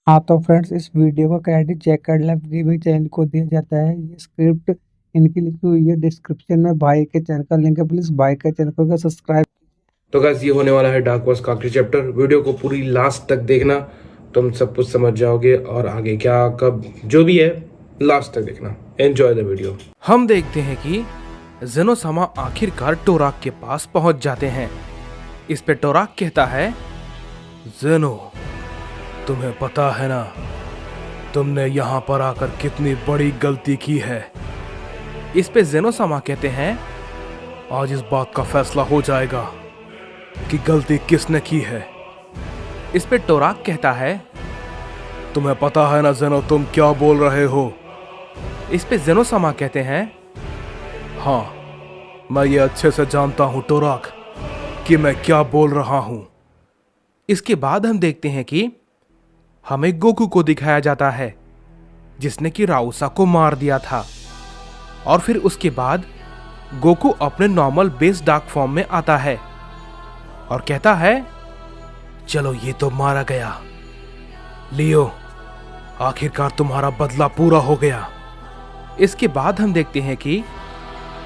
हाँ तो फ्रेंड्स, इस वीडियो का क्रेडिट जैक कैडलैप गेमिंग चैनल को दिया जाता है। ये स्क्रिप्ट इनकी लिखी हुई है। डिस्क्रिप्शन में भाई के चैनल का लिंक है, प्लीज भाई के चैनल को सब्सक्राइब। तो गाइस ये होने वाला है डार्क वर्स का आखिरी चैप्टर। वीडियो को पूरी लास्ट तक देखना, तुम सब कुछ समझ जाओगे और आगे क्या कब जो भी है लास्ट तक देखना। Enjoy the video. हम देखते हैं कि जेनोसामा आखिरकार टोराक के पास पहुंच जाते हैं। इस पे टोराक कहता है, जेनो, तुम्हें पता है ना, तुमने यहाँ पर आकर कितनी बड़ी गलती की है। इस पे जेनोसामा कहते हैं, आज इस बात का फैसला हो जाएगा कि गलती किसने की है। इस पे टोराक कहता है, तुम्हें पता है ना जेनो, तुम क्या बोल रहे हो। इस पे जेनोसामा कहते हैं, हाँ, मैं ये अच्छे से जानता हूं टोराक कि मैं क्या बोल रहा हूं। इसके बाद हम देखते हैं कि हमें गोकू को दिखाया जाता है, जिसने कि राउसा को मार दिया था। और फिर उसके बाद गोकू अपने नॉर्मल बेस डार्क फॉर्म में आता है और कहता है, चलो ये तो मारा गया, लियो, आखिरकार तुम्हारा बदला पूरा हो गया। इसके बाद हम देखते हैं कि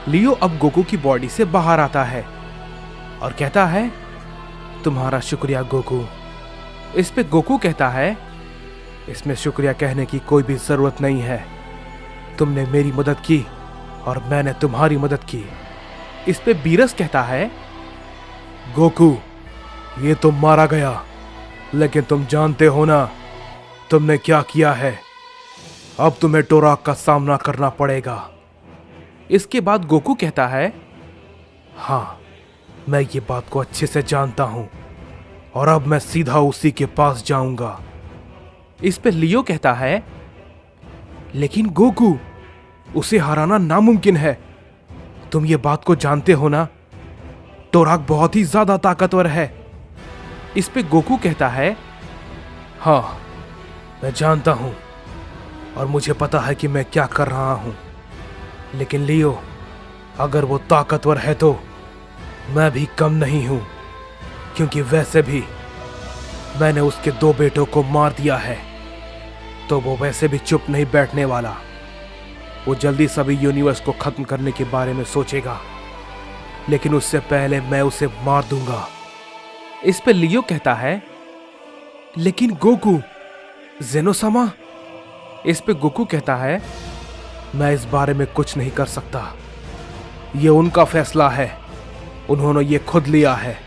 लियो अब गोकू की बॉडी से बाहर आता है और कहता है, तुम्हारा शुक्रिया गोकू। इस पे गोकू कहता है, इसमें शुक्रिया कहने की कोई भी जरूरत नहीं है, तुमने मेरी मदद की और मैंने तुम्हारी मदद की। इस पे बीरस कहता है, गोकू, ये तो मारा गया, लेकिन तुम जानते हो ना तुमने क्या किया है। अब तुम्हें टोराक का सामना करना पड़ेगा। इसके बाद गोकू कहता है, हाँ, मैं ये बात को अच्छे से जानता हूं और अब मैं सीधा उसी के पास जाऊंगा। इस पे लियो कहता है, लेकिन गोकू, उसे हराना नामुमकिन है, तुम ये बात को जानते हो ना, टोराक बहुत ही ज्यादा ताकतवर है। इस पे गोकू कहता है, हाँ, मैं जानता हूं और मुझे पता है कि मैं क्या कर रहा हूं, लेकिन लियो, अगर वो ताकतवर है तो मैं भी कम नहीं हूं, क्योंकि वैसे भी मैंने उसके 2 बेटों को मार दिया है, तो वो वैसे भी चुप नहीं बैठने वाला। वो जल्दी सभी यूनिवर्स को खत्म करने के बारे में सोचेगा, लेकिन उससे पहले मैं उसे मार दूंगा। इस पे लियो कहता है, लेकिन गोकू, जेनोसामा। इस पे गोकू कहता है, मैं इस बारे में कुछ नहीं कर सकता, ये उनका फैसला है, उन्होंने ये खुद लिया है,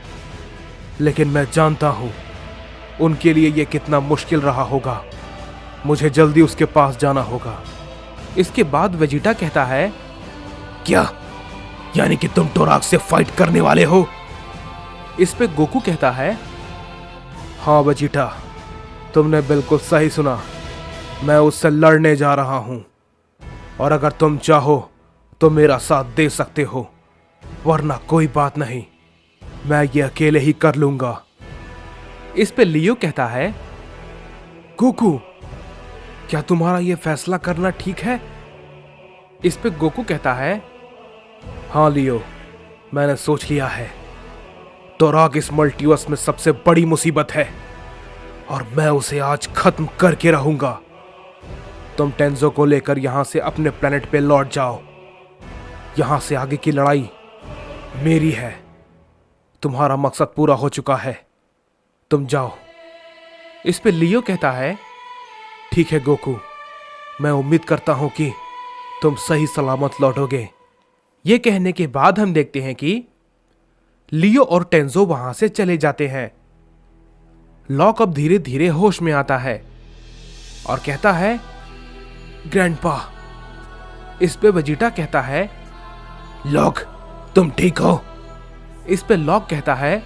लेकिन मैं जानता हूं उनके लिए ये कितना मुश्किल रहा होगा। मुझे जल्दी उसके पास जाना होगा। इसके बाद वेजिटा कहता है, क्या, यानी कि तुम टोराक से फाइट करने वाले हो। इस पे गोकू कहता है, हाँ वेजिटा, तुमने बिल्कुल सही सुना, मैं उससे लड़ने जा रहा हूं और अगर तुम चाहो तो मेरा साथ दे सकते हो, वरना कोई बात नहीं, मैं ये अकेले ही कर लूंगा। इस पे लियो कहता है, गोकू, क्या तुम्हारा यह फैसला करना ठीक है। इस पे गोकू कहता है, हाँ लियो, मैंने सोच लिया है, टोराक इस मल्टीवर्स में सबसे बड़ी मुसीबत है और मैं उसे आज खत्म करके रहूंगा। तुम टेंजो को लेकर यहां से अपने प्लेनेट पे लौट जाओ, यहां से आगे की लड़ाई मेरी है, तुम्हारा मकसद पूरा हो चुका है, तुम जाओ। इस पे लियो कहता है, ठीक है गोकू, मैं उम्मीद करता हूं कि तुम सही सलामत लौटोगे। ये कहने के बाद हम देखते हैं कि लियो और टेंजो वहां से चले जाते हैं। लॉक अब धीरे धीरे होश में आता है और कहता है, ग्रैंडपा। इस पे वेजिटा कहता है, लॉक, तुम ठीक हो। इस पे लॉक कहता है,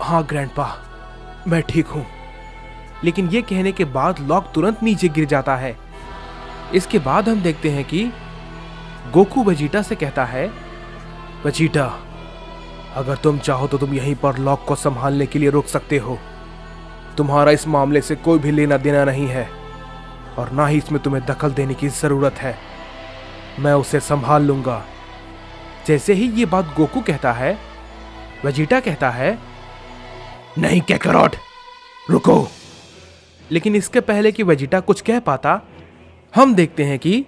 हाँ ग्रैंडपा, मैं ठीक हूं। लेकिन यह कहने के बाद लॉक तुरंत नीचे गिर जाता है। इसके बाद हम देखते हैं कि गोकू वेजिटा से कहता है, वेजिटा, अगर तुम चाहो तो तुम यहीं पर लॉक को संभालने के लिए रुक सकते हो, तुम्हारा इस मामले से कोई भी लेना देना नहीं है और ना ही इसमें तुम्हें दखल देने की जरूरत है, मैं उसे संभाल लूंगा। जैसे ही ये बात गोकू कहता है, वेजिटा कहता है, नहीं कैकरॉट, रुको, लेकिन इसके पहले कि वेजिटा कुछ कह पाता, हम देखते हैं कि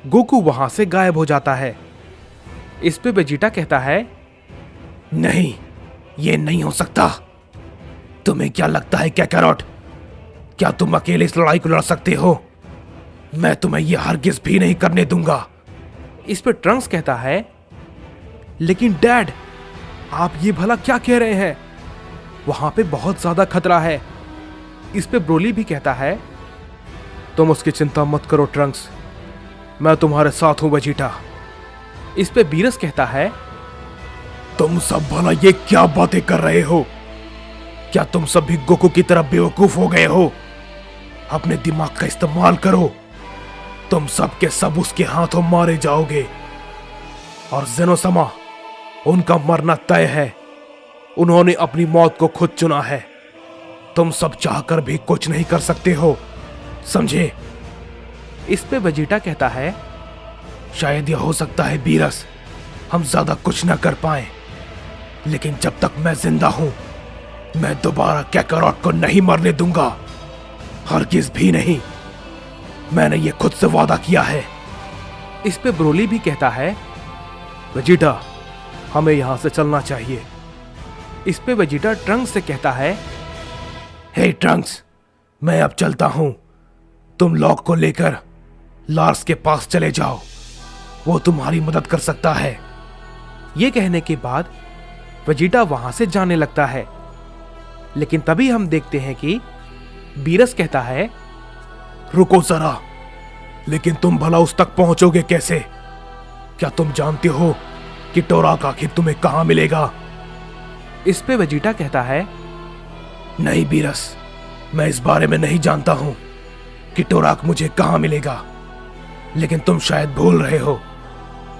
गोकू वहां से गायब हो जाता है। इस पे वेजिटा कहता है, नहीं, ये नहीं हो सकता। तुम्हें क्या लगता है काकारोट, क्या तुम अकेले इस लड़ाई को लड़ सकते हो? मैं तुम्हें यह हरगिज भी नहीं करने दूंगा। इस पे ट्रंक्स कहता है, लेकिन डैड, आप ये भला क्या कह रहे हैं? वहां पे बहुत ज्यादा खतरा है। इस पे ब्रोली भी कहता है, तुम उसकी चिंता मत करो ट्रंक्स, मैं तुम्हारे साथ हूं वेजिटा। इस पे बीरस कहता है, तुम सब भला ये क्या बातें कर रहे हो? क्या तुम सब भी गोकू की तरह बेवकूफ हो गए हो? अपने दिमाग का इस्तेमाल करो, तुम सब के सब उसके हाथों मारे जाओगे। और ज़ेनोसमा, उनका मरना तय है। उन्होंने अपनी मौत को खुद चुना है। तुम सब चाहकर भी कुछ नहीं कर सकते हो, समझे? इस पे वेजिटा कहता है, शायद यह हो सकता है बीरस, हम ज्यादा कुछ ना कर पाए, लेकिन जब तक मैं जिंदा हूं, मैं दोबारा काकारोट को नहीं मरने दूंगा, हरगिज भी नहीं। मैंने ये खुद से वादा किया है। इस पे ब्रोली भी कहता है, वेजिटा, हमें यहां से चलना चाहिए। इस पे वेजिटा ट्रंक्स से कहता है, हे ट्रंक्स, मैं अब चलता हूं। तुम लॉक को लेकर लार्स के पास चले जाओ, वो तुम्हारी मदद कर सकता है। ये कहने के बाद वेजिटा वहां से जाने लगता है, लेकिन तभी हम देखते हैं कि बीरस कहता है, रुको जरा, लेकिन तुम भला उस तक पहुंचोगे कैसे? क्या तुम जानते हो कि टोराक आखिर तुम्हें कहां मिलेगा? इस पे वेजिटा कहता है, नहीं बीरस, मैं इस बारे में नहीं जानता हूं कि टोराक मुझे कहां मिलेगा, लेकिन तुम शायद भूल रहे हो।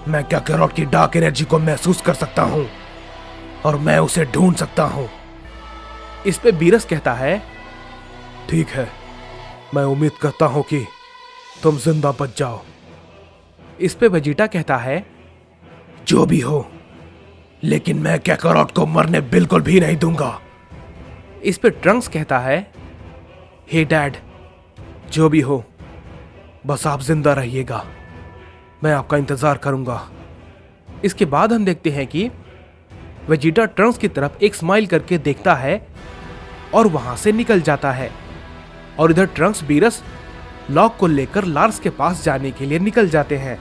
मैं काकारोट की डार्क एनर्जी को महसूस कर सकता हूं और मैं उसे ढूंढ सकता हूं। इस पे बीरस कहता है, ठीक है, मैं उम्मीद करता हूं कि तुम जिंदा बच जाओ। इस पे वेजिटा कहता है, जो भी हो, लेकिन मैं काकारोट को मरने बिल्कुल भी नहीं दूंगा। इस पे ट्रंक्स कहता है, हे डैड, जो भी हो, बस आप जिंदा रहिएगा, मैं आपका इंतजार करूंगा। इसके बाद हम देखते हैं कि वेजिटा ट्रंक्स की तरफ एक स्माइल करके देखता है और वहां से निकल जाता है। और इधर ट्रंक्स बीरस लॉक को लेकर लार्स के पास जाने के लिए निकल जाते हैं।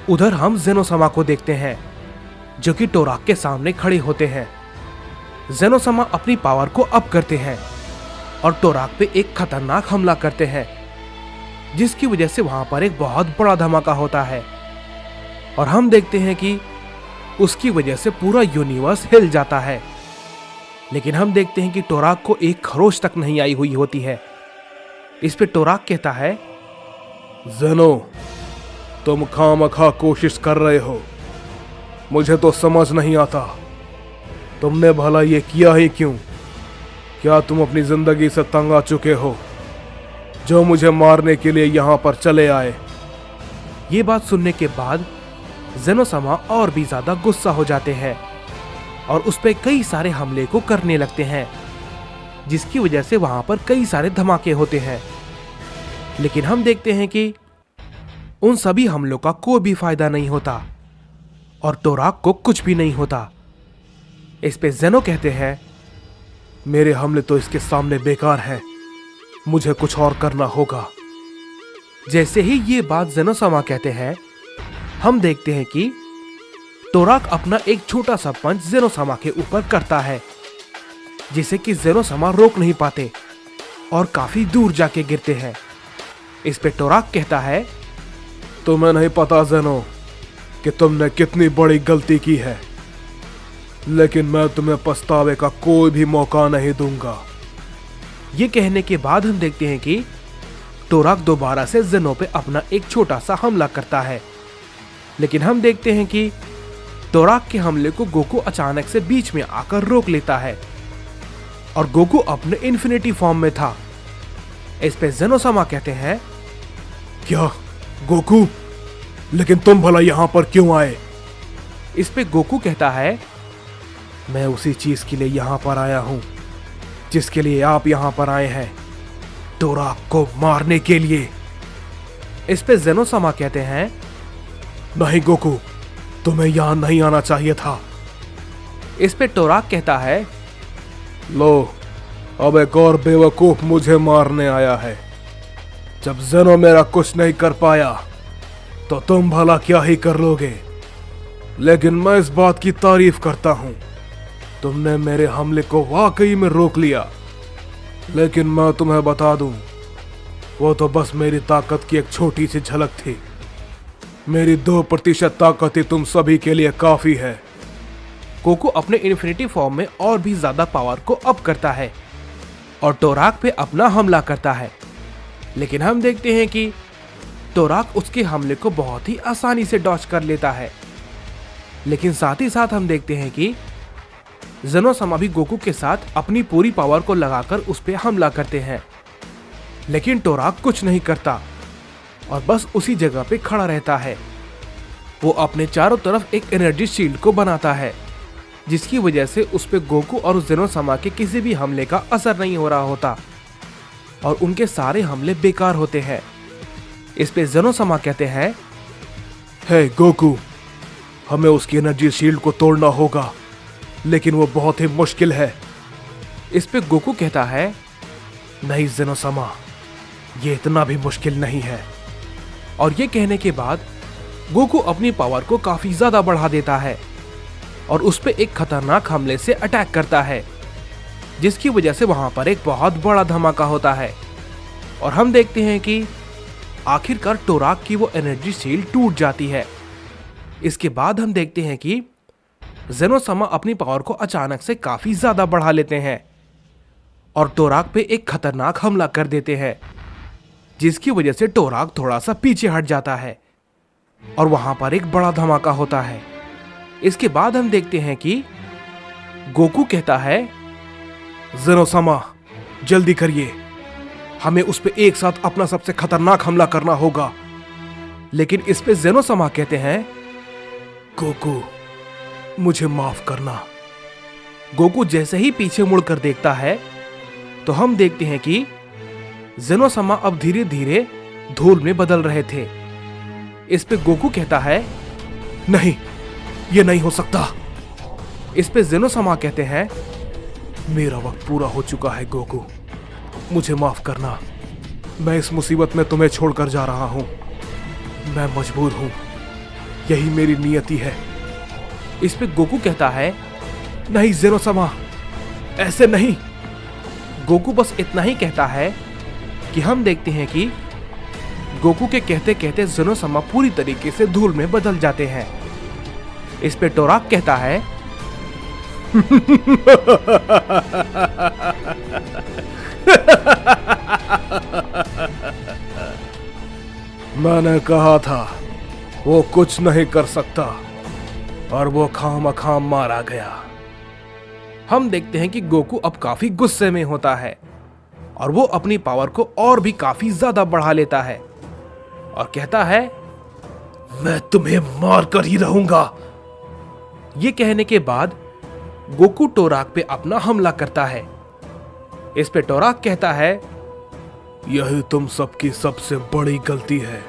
उधर हम ज़ेनोसमा को देखते हैं, जो कि टोराक के सामने खड़े होते हैं। ज़ेनोसमा अपनी पावर को अप करते हैं और टोराक पे एक खतरनाक हमला करते हैं, जिसकी वजह से वहां पर एक बहुत बड़ा धमाका होता है। और हम देखते हैं कि उसकी वजह से पूरा यूनिवर्स हिल जाता है। लेकिन हम देखते हैं कि टोराक को एक खरोच तक नहीं आई हुई होती है। इस पे टोराक कहता है, ज़ेनो, तुम खामखा कोशिश कर रहे हो, मुझे तो समझ नहीं आता तुमने भला ये किया ही क्यों? क्या तुम अपनी जिंदगी से तंग आ चुके हो, जो मुझे मारने के लिए यहां पर चले आए? ये बात सुनने के बाद ज़ेनोसमा और भी ज्यादा गुस्सा हो जाते हैं और उस पे कई सारे हमले को करने लगते हैं, जिसकी वजह से वहां पर कई सारे धमाके होते हैं। लेकिन हम देखते हैं कि उन सभी हमलों का कोई भी फायदा नहीं होता और टोराक को कुछ भी नहीं होता। इस पे ज़ेनो कहते हैं, मेरे हमले तो इसके सामने बेकार हैं, मुझे कुछ और करना होगा। जैसे ही ये बात ज़ेनोसमा कहते हैं, हम देखते हैं कि टोराक अपना एक छोटा सा पंच ज़ेनोसमा के ऊपर करता है, जिसे कि ज़ेनोसमा रोक नहीं पाते और काफी दूर जाके गिरते हैं। इस पे टोराक कहता है, तुम्हें नहीं पता ज़ेनो कि तुमने कितनी बड़ी गलती की है, लेकिन मैं तुम्हें पछतावे का कोई भी मौका नहीं दूंगा। ये कहने के बाद हम देखते हैं कि टोराक दोबारा से ज़ेनो पे अपना एक छोटा सा हमला करता है। लेकिन हम देखते हैं कि टोराक के हमले को गोकू अचानक से बीच में आकर रोक लेता है और गोकू अपने इन्फिनिटी फॉर्म में था। इस पे ज़ेनोसमा कहते हैं, क्या गोकू, लेकिन तुम भला यहां पर क्यों आए? इस पे गोकू कहता है, मैं उसी चीज के लिए यहां पर आया हूं जिसके लिए आप यहां पर आए हैं। टोराक को मारने के लिए। इस पे जेनो समा कहते हैं, नहीं गोकू, तुम्हें यहां नहीं आना चाहिए था। इस पे टोराक कहता है, लो अब एक और बेवकूफ मुझे मारने आया है। जब जेनो मेरा कुछ नहीं कर पाया तो तुम भला क्या ही कर लोगे। लेकिन मैं इस बात की तारीफ करता हूं, तुमने मेरे हमले को वाकई में रोक लिया। लेकिन मैं तुम्हें बता दूं, वो तो बस मेरी ताकत की एक छोटी सी झलक थी। मेरी 2% ताकत ही तुम सभी के लिए काफी है। गोकू अपने इन्फिनिटी फॉर्म में और भी ज्यादा पावर को अप करता है और टोराक पे अपना हमला करता है। लेकिन हम देखते हैं कि टोराक उसके हमले को बहुत ही आसानी से डॉज कर लेता है। लेकिन साथ ही साथ हम देखते हैं कि जेनो समा भी गोकू के साथ अपनी पूरी पावर को लगाकर उस पर हमला करते हैं। लेकिन टोराक कुछ नहीं करता और बस उसी जगह पे खड़ा रहता है। वो अपने चारों तरफ एक एनर्जी शील्ड को बनाता है, जिसकी वजह से उस पे गोकू और जेनो समा के किसी भी हमले का असर नहीं हो रहा होता और उनके सारे हमले बेकार होते हैं। इस पे जेनो समा कहते हैं, हे गोकू, हमें उसकी एनर्जी शील्ड को तोड़ना होगा, लेकिन वो बहुत ही मुश्किल है। इस पे गोकू कहता है, नहीं जेनो समा, ये इतना भी मुश्किल नहीं है। और ये कहने के बाद गोकू अपनी पावर को काफी ज्यादा बढ़ा देता है और उस पे एक खतरनाक हमले से अटैक करता है, जिसकी वजह से वहां पर एक बहुत बड़ा धमाका होता है और हम देखते हैं कि आखिरकार टोराक की वो एनर्जी शील्ड टूट जाती है। इसके बाद हम देखते हैं कि जेनो समा अपनी पावर को अचानक से काफी ज्यादा बढ़ा लेते हैं और टोराक पे एक खतरनाक हमला कर देते हैं, जिसकी वजह से टोराक थोड़ा सा पीछे हट जाता है और वहां पर एक बड़ा धमाका होता है। इसके बाद हम देखते हैं कि गोकू कहता है, जेनो समा जल्दी करिए, हमें उस पे एक साथ अपना सबसे खतरनाक हमला करना होगा। लेकिन इस पे जेनो समा कहते हैं, गोकू मुझे माफ करना। गोकू जैसे ही पीछे मुड़कर देखता है तो हम देखते हैं कि जेनो समा अब धीरे धीरे धूल में बदल रहे थे। इस पे गोकू कहता है, नहीं, ये नहीं हो सकता। इस पे जेनो समा कहते हैं, मेरा वक्त पूरा हो चुका है गोकू, मुझे माफ करना। मैं इस मुसीबत में तुम्हें छोड़कर जा रहा हूं, मैं मजबूर हूं, यही मेरी नियति है। इस पे गोकू कहता है, नहीं जेनो समा, ऐसे नहीं। गोकू बस इतना ही कहता है कि हम देखते हैं कि गोकू के कहते कहते जेनो समा पूरी तरीके से धूल में बदल जाते हैं। इस पे टोराक कहता है, मैंने कहा था वो कुछ नहीं कर सकता और वो खामखाम मारा गया। हम देखते हैं कि गोकू अब काफी गुस्से में होता है और वो अपनी पावर को और भी काफी ज्यादा बढ़ा लेता है और कहता है, मैं तुम्हें मार कर ही रहूंगा। ये कहने के बाद गोकू टोराक पे अपना हमला करता है। इस पे टोराक कहता है, यही तुम सबकी सबसे बड़ी गलती है,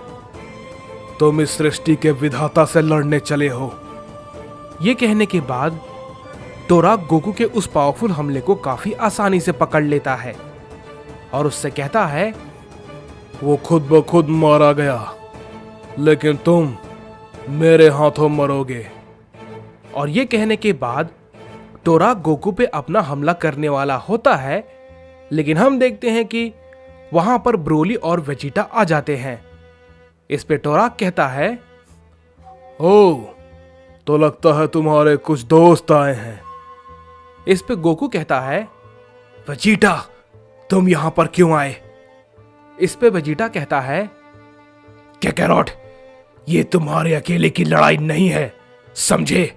तुम इस सृष्टि के विधाता से लड़ने चले हो। ये कहने के बाद टोराक गोकू के उस पावरफुल हमले को काफी आसानी से पकड़ लेता है और उससे कहता है, वो खुद ब खुद मारा गया, लेकिन तुम मेरे हाथों मरोगे। और ये कहने के बाद टोराक गोकू पे अपना हमला करने वाला होता है, लेकिन हम देखते हैं कि वहां पर ब्रोली और वेजिटा आ जाते हैं। इस पे टोराक कहता है, ओ, तो लगता है तुम्हारे कुछ दोस्त आए हैं। इस पे गोकू कहता है, वेजिटा तुम यहां पर क्यों आए? इस पे वेजिटा कहता है, कैकैरॉट, ये तुम्हारे अकेले की लड़ाई नहीं है, समझे?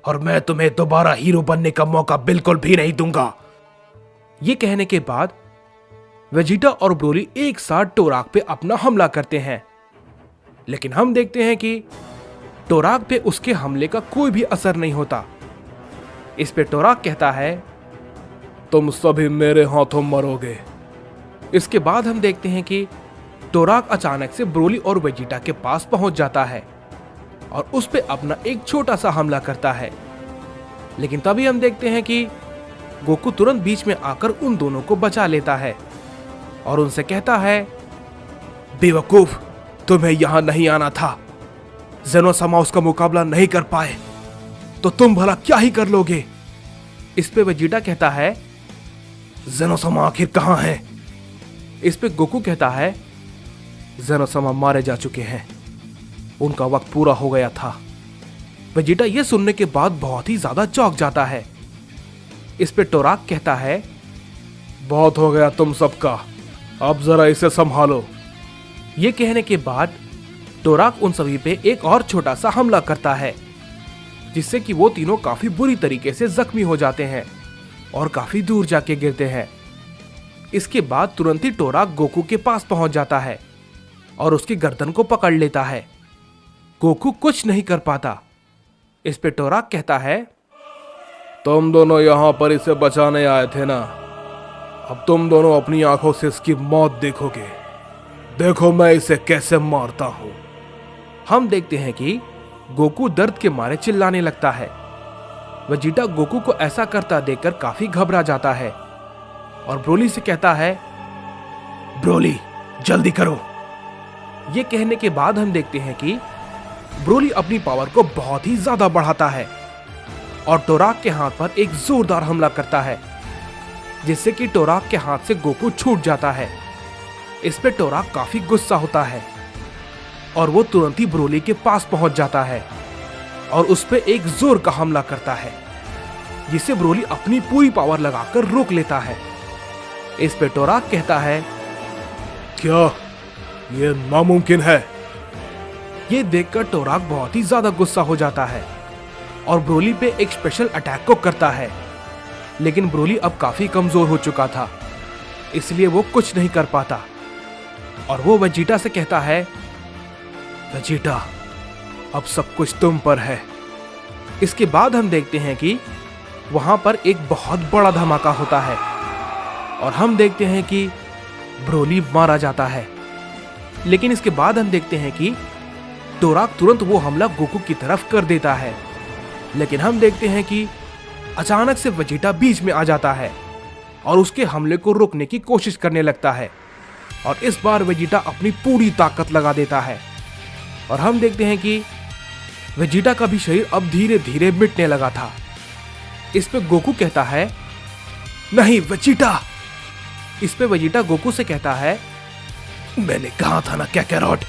और मैं तुम्हें दोबारा हीरो बनने का मौका बिल्कुल भी नहीं दूंगा। ये कहने के बाद वेजिटा और ब्रोली एक साथ टोराक पे अपना हमला करते हैं, लेकिन हम देखते हैं कि टोराक पे उसके हमले का कोई भी असर नहीं होता। इस पे टोराक कहता है, तुम सभी मेरे हाथों मरोगे। इसके बाद हम देखते हैं कि टोराक अचानक से ब्रोली और वेजिटा के पास पहुंच जाता है और उस पे अपना एक छोटा सा हमला करता है। लेकिन तभी हम देखते हैं कि गोकू तुरंत बीच में आकर उन दोनों को बचा लेता है और उनसे कहता है, बेवकूफ, तुम्हें यहां नहीं आना था। ज़ेनो-sama उसका मुकाबला नहीं कर पाए तो तुम भला क्या ही कर लोगे। इस पे वेजिटा कहता है, ज़ेनो-sama आखिर कहां है। इस पे गोकू कहता है, ज़ेनो-sama मारे जा चुके हैं, उनका वक्त पूरा हो गया था। वेजिटा यह सुनने के बाद बहुत ही ज्यादा चौंक जाता है। इस पे टोराक कहता है, बहुत हो गया तुम सबका, अब जरा इसे संभालो। ये कहने के बाद टोराक उन सभी पे एक और छोटा सा हमला करता है, जिससे कि वो तीनों काफी बुरी तरीके से जख्मी हो जाते हैं और काफी दूर जाके गिरते हैं। इसके बाद तुरंत ही टोराक गोकू के पास पहुंच जाता है और उसकी गर्दन को पकड़ लेता है। गोकू कुछ नहीं कर पाता। इस पे टोराक कहता है, तुम दोनों यहां पर इसे बचाने आए थे ना, अब तुम दोनों अपनी आंखों से इसकी मौत देखोगे। देखो मैं इसे कैसे मारता हूं। हम देखते हैं कि गोकू दर्द के मारे चिल्लाने लगता है। वेजिटा गोकू को ऐसा करता देखकर काफी घबरा जाता है और ब्रोली से कहता है, ब्रोली जल्दी करो। ये कहने के बाद हम देखते हैं कि ब्रोली अपनी पावर को बहुत ही ज्यादा बढ़ाता है और टोराक के हाथ पर एक जोरदार हमला करता है, जिससे कि टोराक के हाथ से गोकू छूट जाता है। इस पे टोराक काफी गुस्सा होता है और वो तुरंत ही ब्रोली के पास पहुंच जाता है और उस पे एक जोर का हमला करता है, जिसे ब्रोली अपनी पूरी पावर लगाकर रोक लेता है। इस पे टोराक कहता है, क्या ये नामुमकिन है। ये देखकर टोराक बहुत ही ज्यादा गुस्सा हो जाता है और ब्रोली पे एक स्पेशल अटैक को करता है, लेकिन ब्रोली अब काफी कमजोर हो चुका था, इसलिए वो कुछ नहीं कर पाता और वो वेजिटा से कहता है, वेजिटा अब सब कुछ तुम पर है। इसके बाद हम देखते हैं कि वहां पर एक बहुत बड़ा धमाका होता है और हम देखते हैं कि ब्रोली मारा जाता है। लेकिन इसके बाद हम देखते हैं कि टोराक तुरंत वो हमला गोकू की तरफ कर देता है, लेकिन हम देखते हैं कि अचानक से वेजिटा बीच में आ जाता है और उसके हमले को रोकने की कोशिश करने लगता है और इस बार वेजिटा अपनी पूरी ताकत लगा देता है और हम देखते हैं कि वेजिटा का भी शरीर अब धीरे धीरे मिटने लगा था। इस पे गोकू कहता है, नहीं वेजिटा। इस पे वेजिटा गोकू से कहता है, मैंने कहा था ना कैकैरॉट,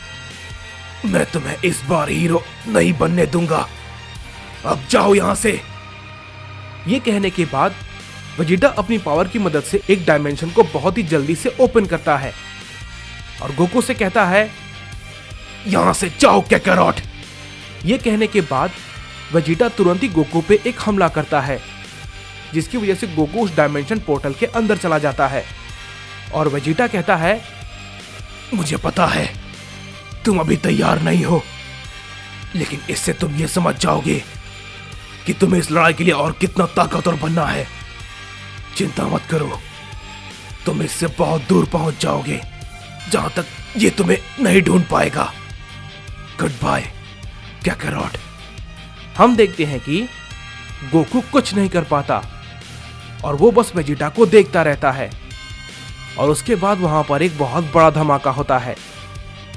मैं तुम्हें इस बार हीरो नहीं बनने दूंगा, अब जाओ यहां से। ये कहने के बाद वेजिटा अपनी पावर की मदद से एक डायमेंशन को बहुत ही जल्दी से ओपन करता है और गोकू से कहता है, यहां से जाओ कैकैरॉट। ये कहने के बाद वेजिटा तुरंत ही गोकू पे एक हमला करता है, जिसकी वजह से गोकू उस डायमेंशन पोर्टल के अंदर चला जाता है और वेजिटा कहता है, मुझे पता है तुम अभी तैयार नहीं हो, लेकिन इससे तुम ये समझ जाओगे कि तुम्हें इस लड़ाई के लिए और कितना ताकतवर बनना है। चिंता मत करो, तुम इससे बहुत दूर पहुंच जाओगे, जहां तक ये तुम्हें नहीं ढूंढ पाएगा। Good bye Kakarot. हम देखते हैं कि गोकू कुछ नहीं कर पाता और वो बस वेजिटा को देखता रहता है और उसके बाद वहां पर एक बहुत बड़ा धमाका होता है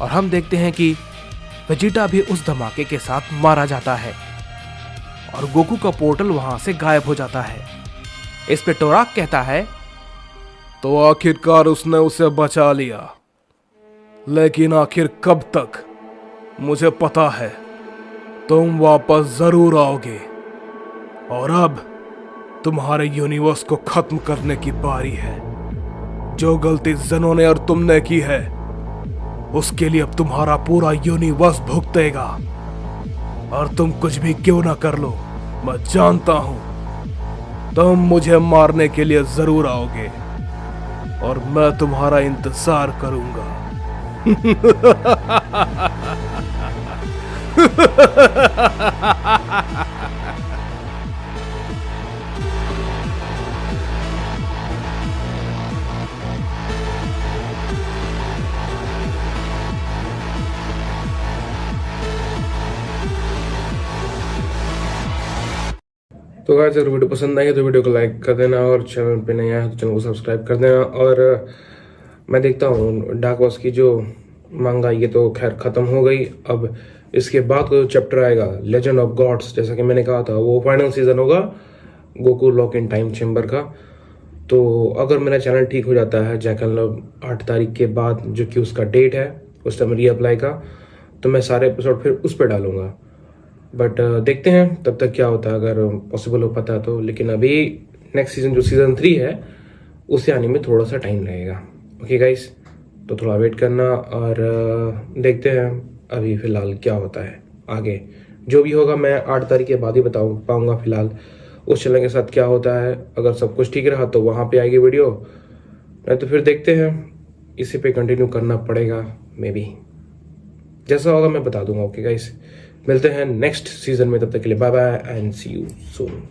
और हम देखते हैं कि वेजिटा भी उस धमाके के साथ मारा जाता है और गोकू का पोर्टल वहां से गायब हो जाता है। इस पे टोराक कहता है, तो आखिरकार उसने उसे बचा लिया, लेकिन आखिर कब तक? मुझे पता है तुम वापस जरूर आओगे और अब तुम्हारे यूनिवर्स को खत्म करने की बारी है। जो गलती ज़ेनो ने और तुमने की है, उसके लिए अब तुम्हारा पूरा यूनिवर्स भुगतेगा और तुम कुछ भी क्यों ना कर लो, मैं जानता हूं तुम मुझे मारने के लिए जरूर आओगे और मैं तुम्हारा इंतजार करूंगा। तो गाइस अगर वीडियो पसंद आई है तो वीडियो को लाइक कर देना और चैनल पे नया है तो चैनल को सब्सक्राइब कर देना। और मैं देखता हूँ डार्क हॉर्स की जो मांगा ये तो खैर ख़त्म हो गई। अब इसके बाद का जो चैप्टर आएगा लेजेंड ऑफ गॉड्स, जैसा कि मैंने कहा था वो फाइनल सीजन होगा Goku lock in time chamber का। तो अगर मेरा चैनल ठीक हो जाता है जैकल 8 तारीख के बाद जो कि उसका डेट है उस टाइम रीअप्लाई का, तो मैं सारे एपिसोड फिर उस पर डालूंगा। बट देखते हैं तब तक क्या होता है, अगर पॉसिबल हो पाता है तो। लेकिन अभी नेक्स्ट सीजन जो सीजन 3 है उसे आने में थोड़ा सा टाइम लगेगा। ओके गाइस, तो थोड़ा वेट करना और देखते हैं अभी फ़िलहाल क्या होता है आगे। जो भी होगा मैं 8 तारीख के बाद ही बता पाऊँगा फ़िलहाल उस चैनल के साथ क्या होता है। अगर सब कुछ ठीक रहा तो वहाँ पे आएगी वीडियो, नहीं तो फिर देखते हैं इसी पे कंटिन्यू करना पड़ेगा मे बी। जैसा होगा मैं बता दूंगा। ओके गाइस, मिलते हैं नेक्स्ट सीजन में, तब तक के लिए bye bye and see you soon.